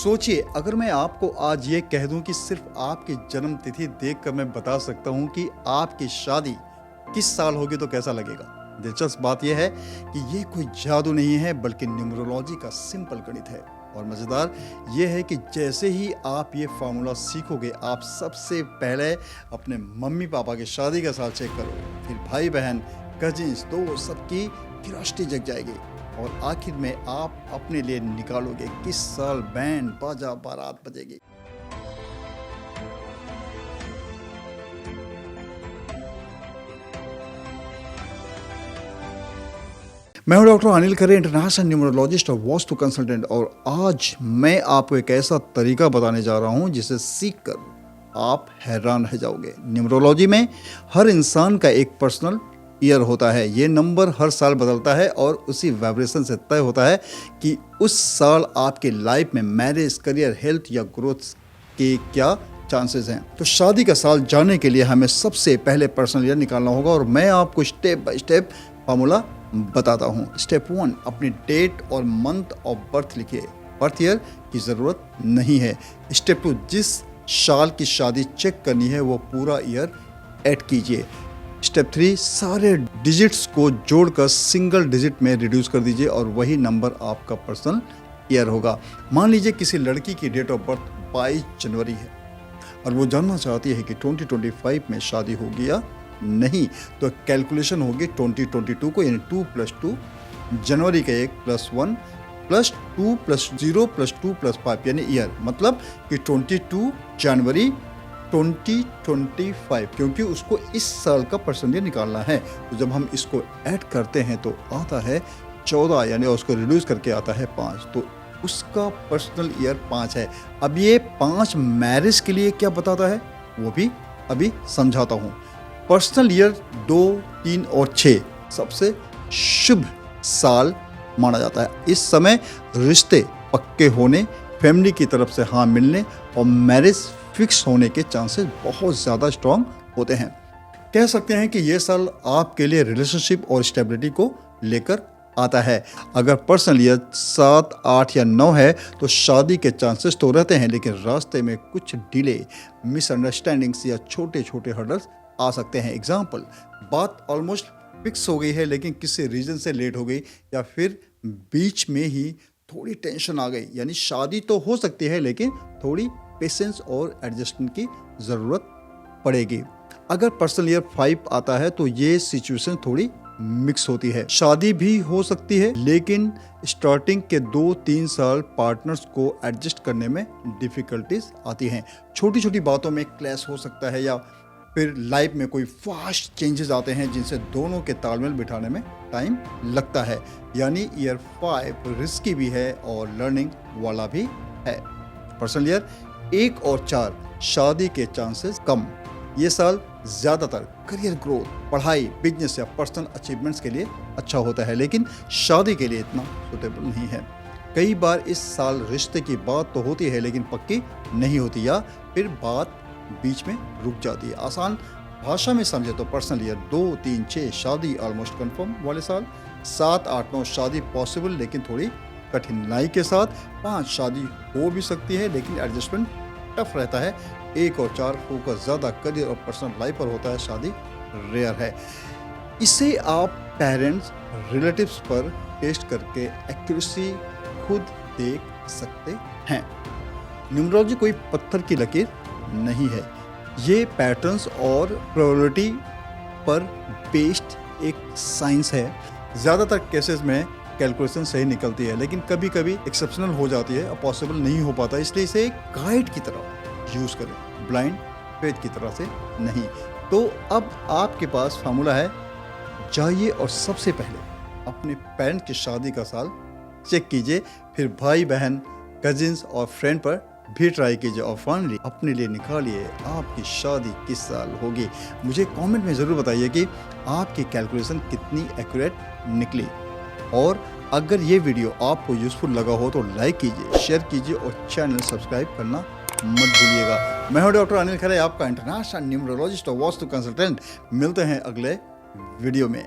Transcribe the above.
सोचिए, अगर मैं आपको आज ये कह दूं कि सिर्फ आपकी जन्म तिथि देखकर मैं बता सकता हूं कि आपकी शादी किस साल होगी तो कैसा लगेगा। दिलचस्प बात यह है कि ये कोई जादू नहीं है बल्कि न्यूमरोलॉजी का सिंपल गणित है। और मज़ेदार यह है कि जैसे ही आप ये फार्मूला सीखोगे, आप सबसे पहले अपने मम्मी पापा की शादी का साल चेक करो, फिर भाई बहन, कजिन्स, दोस्त, सबकी क्यूरियोसिटी जग जाएगी और आखिर में आप अपने लिए निकालोगे किस साल बैंड बाजा बारात बजेगी। मैं हूं डॉक्टर अनिल खरे, इंटरनेशनल न्यूमरोलॉजिस्ट और वास्तु कंसल्टेंट, और आज मैं आपको एक ऐसा तरीका बताने जा रहा हूं जिसे सीखकर आप हैरान रह जाओगे। न्यूमरोलॉजी में हर इंसान का एक पर्सनल ईयर होता है। ये नंबर हर साल बदलता है और उसी वाइब्रेशन से तय होता है कि उस साल आपके लाइफ में मैरिज, करियर, हेल्थ या ग्रोथ के क्या चांसेस हैं। तो शादी का साल जानने के लिए हमें सबसे पहले पर्सनल ईयर निकालना होगा और मैं आपको स्टेप बाय स्टेप फार्मूला बताता हूँ। स्टेप 1, अपनी डेट और मंथ ऑफ बर्थ लिखिए। बर्थ ईयर की ज़रूरत नहीं है। स्टेप 2, जिस साल की शादी चेक करनी है वो पूरा ईयर ऐड कीजिए। स्टेप 3, सारे डिजिट्स को जोड़कर सिंगल डिजिट में रिड्यूस कर दीजिए और वही नंबर आपका पर्सनल ईयर होगा। मान लीजिए किसी लड़की की डेट ऑफ बर्थ 22 जनवरी है और वो जानना चाहती है कि 2025 में शादी होगी या नहीं, तो कैलकुलेशन होगी 2022 को, यानी 2 + 2, जनवरी का 1 + 1 + 2 + 0 + 2 + 5 यानी ईयर, मतलब कि 22 जनवरी 2025, क्योंकि उसको इस साल का पर्सनल ईयर निकालना है। तो जब हम इसको ऐड करते हैं तो आता है 14, यानी उसको रिड्यूस करके आता है 5, तो उसका पर्सनल ईयर 5 है। अब ये 5 मैरिज के लिए क्या बताता है वो भी अभी समझाता हूँ। पर्सनल ईयर 2, 3 और 6 सबसे शुभ साल माना जाता है। इस समय रिश्ते पक्के होने, फैमिली की तरफ से हाँ मिलने और मैरिज फिक्स होने के चांसेस बहुत ज़्यादा स्ट्रांग होते हैं। कह सकते हैं कि ये साल आपके लिए रिलेशनशिप और स्टेबिलिटी को लेकर आता है। अगर पर्सनल ईयर 7, 8 या 9 है तो शादी के चांसेस तो रहते हैं, लेकिन रास्ते में कुछ डिले, मिसअंडरस्टैंडिंग्स या छोटे छोटे हर्डल्स आ सकते हैं। एग्जाम्पल, बात ऑलमोस्ट फिक्स हो गई है लेकिन किसी रीज़न से लेट हो गई, या फिर बीच में ही थोड़ी टेंशन आ गई, यानी शादी तो हो सकती है लेकिन थोड़ी पेशेंस और एडजस्टमेंट की ज़रूरत पड़ेगी। अगर पर्सनल ईयर 5 आता है तो ये सिचुएशन थोड़ी मिक्स होती है। शादी भी हो सकती है लेकिन स्टार्टिंग के 2-3 साल पार्टनर्स को एडजस्ट करने में डिफ़िकल्टीज आती हैं। छोटी छोटी बातों में क्लैश हो सकता है या फिर लाइफ में कोई फास्ट चेंजेस आते हैं जिनसे दोनों के तालमेल बिठाने में टाइम लगता है। यानी ईयर 5 रिस्की भी है और लर्निंग वाला भी है। पर्सनल ईयर 1 और 4 शादी के चांसेस कम। ये साल ज़्यादातर करियर ग्रोथ, पढ़ाई, बिजनेस या पर्सनल अचीवमेंट्स के लिए अच्छा होता है, लेकिन शादी के लिए इतना सुटेबल नहीं है। कई बार इस साल रिश्ते की बात तो होती है लेकिन पक्की नहीं होती, या फिर बात बीच में रुक जाती है। आसान भाषा में समझे तो पर्सनल ईयर 2, 3, 6 शादी ऑलमोस्ट कंफर्म वाले साल, 7, 8, 9 शादी पॉसिबल लेकिन थोड़ी कठिनाई के साथ, 5 शादी हो भी सकती है लेकिन एडजस्टमेंट टफ रहता है, 1 और 4 फोकस ज़्यादा करियर और पर्सनल लाइफ पर होता है, शादी रेयर है। इसे आप पेरेंट्स, रिलेटिव्स पर टेस्ट करके एक्यूरेसी खुद देख सकते हैं। न्यूमरोलॉजी कोई पत्थर की लकीर नहीं है, ये पैटर्न्स और प्रोबेबिलिटी पर बेस्ड एक साइंस है। ज़्यादातर केसेस में कैलकुलेशन सही निकलती है लेकिन कभी कभी एक्सेप्शनल हो जाती है, पॉसिबल नहीं हो पाता, इसलिए इसे एक गाइड की तरह यूज़ करें, ब्लाइंड फेथ की तरह से नहीं। तो अब आपके पास फार्मूला है, जाइए और सबसे पहले अपने पेरेंट्स की शादी का साल चेक कीजिए, फिर भाई बहन, कजिन्स और फ्रेंड पर भी ट्राई कीजिए और फाइनली अपने लिए निकालिए आपकी शादी किस साल होगी। मुझे कमेंट में ज़रूर बताइए कि आपकी कैलकुलेशन कितनी एक्यूरेट निकली, और अगर ये वीडियो आपको यूज़फुल लगा हो तो लाइक कीजिए, शेयर कीजिए और चैनल सब्सक्राइब करना मत भूलिएगा। मैं हूं डॉक्टर अनिल खरे, आपका इंटरनेशनल न्यूमरोलॉजिस्ट और वास्तु कंसल्टेंट। मिलते हैं अगले वीडियो में।